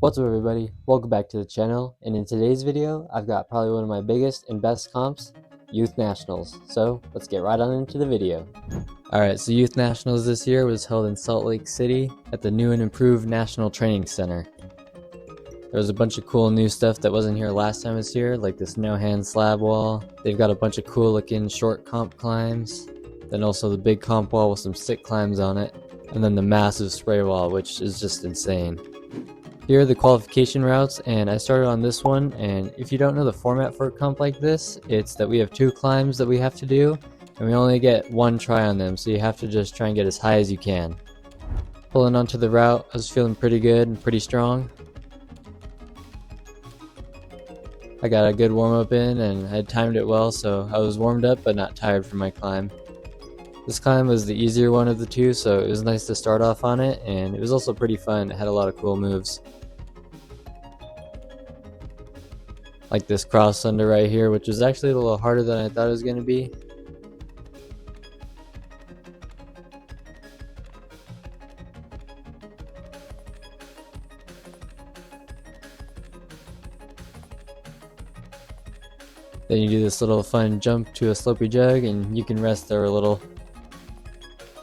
What's up everybody, welcome back to the channel, and in today's video I've got probably one of my biggest and best comps, Youth Nationals. So let's get right on into the video. Alright, so Youth Nationals this year was held in Salt Lake City at the new and improved National Training Center. There was a bunch of cool new stuff that wasn't here last time it was here, like this no-hand slab wall. They've got a bunch of cool looking short comp climbs, then also the big comp wall with some sick climbs on it, and then the massive spray wall, which is just insane. Here are the qualification routes, and I started on this one, and if you don't know the format for a comp like this, it's that we have 2 climbs that we have to do, and we only get 1 try on them, so you have to just try and get as high as you can. Pulling onto the route, I was feeling pretty good and pretty strong. I got a good warm up in and I had timed it well, so I was warmed up but not tired for my climb. This climb was the easier one of the 2, so it was nice to start off on it, and it was also pretty fun. It had a lot of cool moves. Like this cross under right here, which was actually a little harder than I thought it was going to be. Then you do this little fun jump to a slopey jug and you can rest there a little.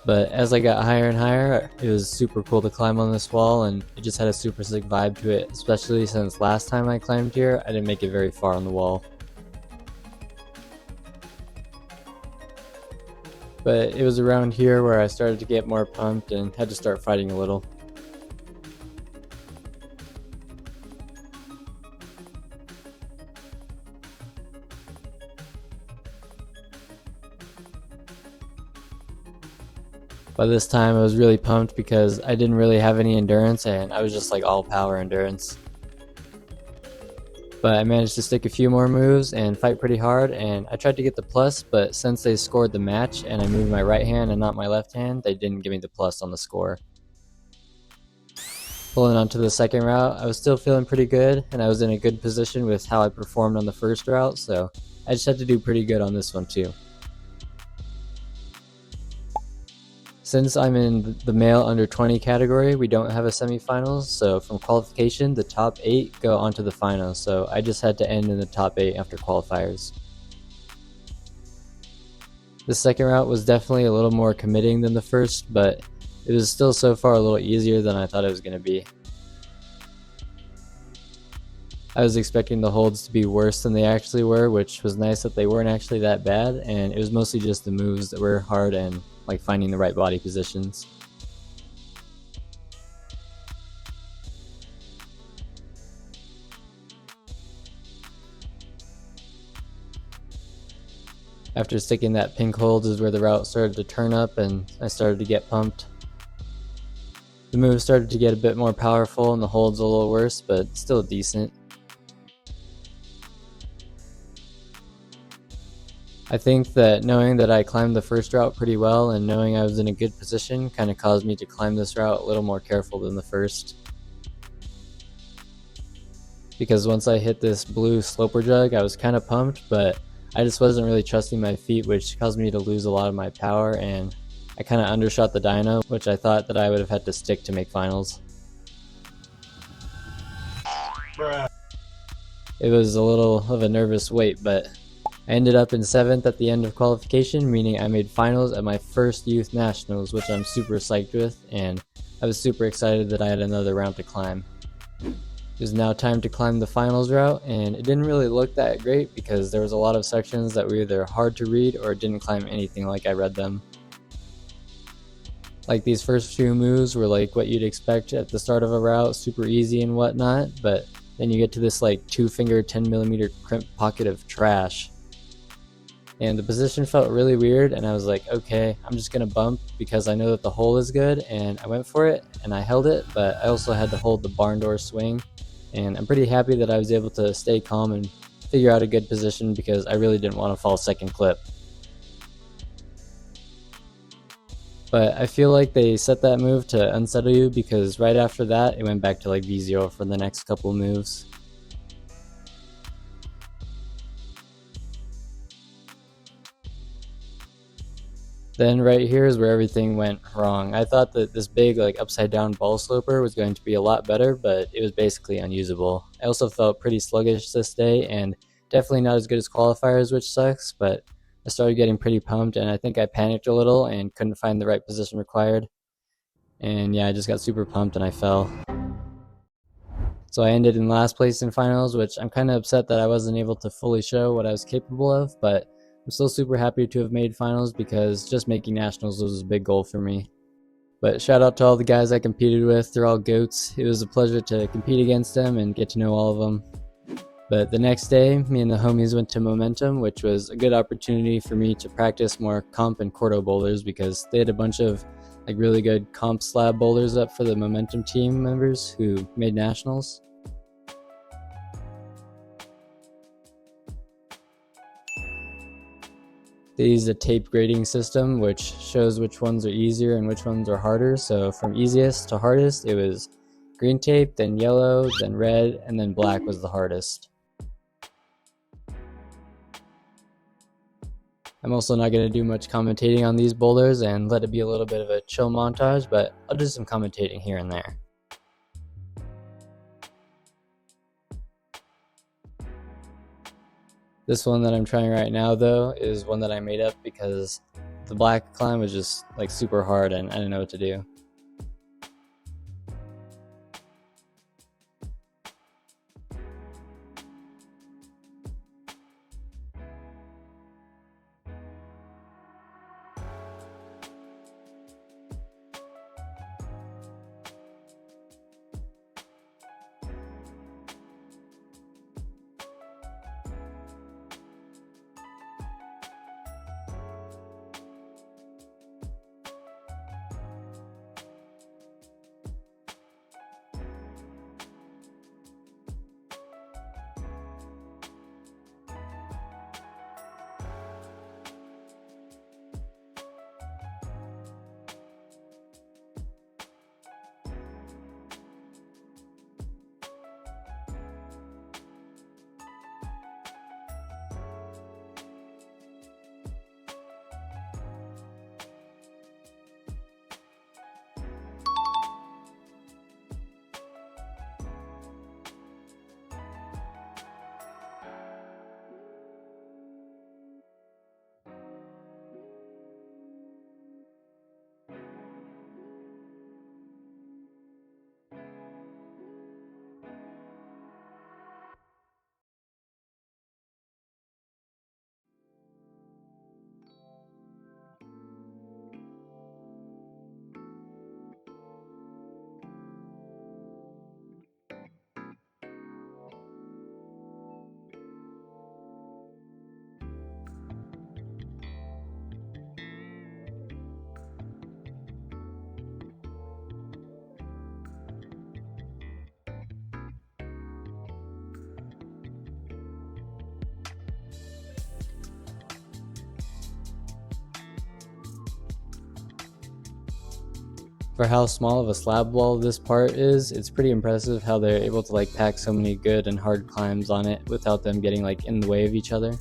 But as I got higher and higher, it was super cool to climb on this wall, and it just had a super sick vibe to it, especially since last time I climbed here, I didn't make it very far on the wall. But it was around here where I started to get more pumped and had to start fighting a little. By this time I was really pumped because I didn't really have any endurance and I was just like all power endurance. But I managed to stick a few more moves and fight pretty hard, and I tried to get the plus, but since they scored the match and I moved my right hand and not my left hand, they didn't give me the plus on the score. Pulling onto the second route, I was still feeling pretty good and I was in a good position with how I performed on the first route, so I just had to do pretty good on this one too. Since I'm in the male under 20 category, we don't have a semifinals, so from qualification, the top 8 go on to the finals, so I just had to end in the top 8 after qualifiers. The second route was definitely a little more committing than the first, but it was still so far a little easier than I thought it was going to be. I was expecting the holds to be worse than they actually were, which was nice that they weren't actually that bad, and it was mostly just the moves that were hard and like finding the right body positions. After sticking that pink hold is where the route started to turn up and I started to get pumped. The moves started to get a bit more powerful and the holds a little worse, but still decent. I think that knowing that I climbed the first route pretty well and knowing I was in a good position kind of caused me to climb this route a little more careful than the first. Because once I hit this blue sloper jug, I was kind of pumped, but I just wasn't really trusting my feet, which caused me to lose a lot of my power, and I kind of undershot the dyno, which I thought that I would have had to stick to make finals. It was a little of a nervous wait, but I ended up in 7th at the end of qualification, meaning I made finals at my first Youth Nationals, which I'm super psyched with, and I was super excited that I had another round to climb. It was now time to climb the finals route, and it didn't really look that great because there was a lot of sections that were either hard to read or didn't climb anything like I read them. Like these first few moves were like what you'd expect at the start of a route, super easy and whatnot, but then you get to this like 2-finger 10mm crimp pocket of trash. And the position felt really weird, and I was like, okay, I'm just gonna bump because I know that the hole is good, and I went for it and I held it, but I also had to hold the barn door swing, and I'm pretty happy that I was able to stay calm and figure out a good position because I really didn't want to fall second clip. But I feel like they set that move to unsettle you because right after that it went back to like V0 for the next couple moves. Then right here is where everything went wrong. I thought that this big like upside down ball sloper was going to be a lot better, but it was basically unusable. I also felt pretty sluggish this day and definitely not as good as qualifiers, which sucks, but I started getting pretty pumped and I think I panicked a little and couldn't find the right position required. And yeah, I just got super pumped and I fell. So I ended in last place in finals, which I'm kind of upset that I wasn't able to fully show what I was capable of, but I'm still super happy to have made finals because just making nationals was a big goal for me. But shout out to all the guys I competed with, they're all goats. It was a pleasure to compete against them and get to know all of them. But the next day, me and the homies went to Momentum, which was a good opportunity for me to practice more comp and quarto boulders because they had a bunch of like really good comp slab boulders up for the Momentum team members who made nationals. They use a tape grading system which shows which ones are easier and which ones are harder. So from easiest to hardest, it was green tape, then yellow, then red, and then black was the hardest. I'm also not going to do much commentating on these boulders and let it be a little bit of a chill montage, but I'll do some commentating here and there. This one that I'm trying right now though is one that I made up because the black climb was just like super hard and I didn't know what to do. For how small of a slab wall this part is, it's pretty impressive how they're able to like pack so many good and hard climbs on it without them getting like in the way of each other.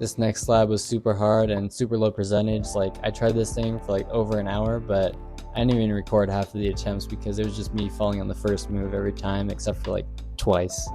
This next slab was super hard and super low percentage. Like, I tried this thing for like over an hour, but I didn't even record half of the attempts because it was just me falling on the first move every time, except for like twice.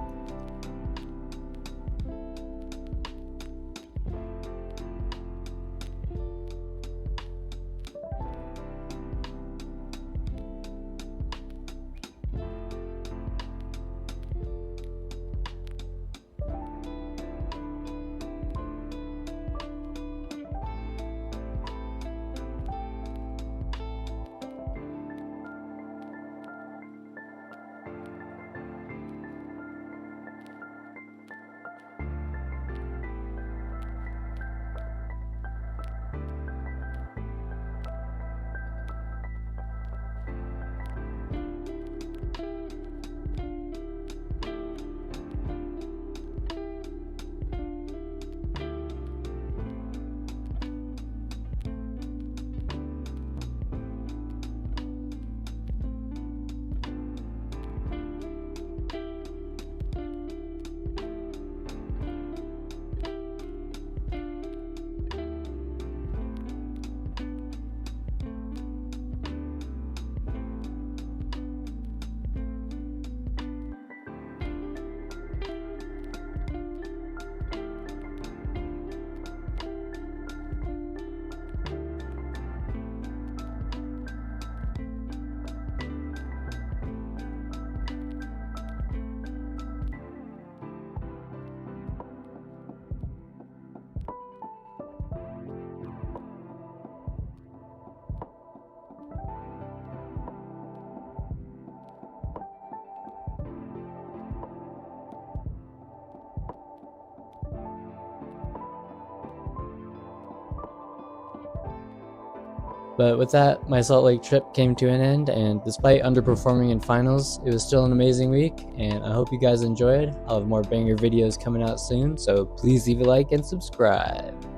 But with that, my Salt Lake trip came to an end, and despite underperforming in finals, it was still an amazing week, and I hope you guys enjoyed. I'll have more banger videos coming out soon, so please leave a like and subscribe.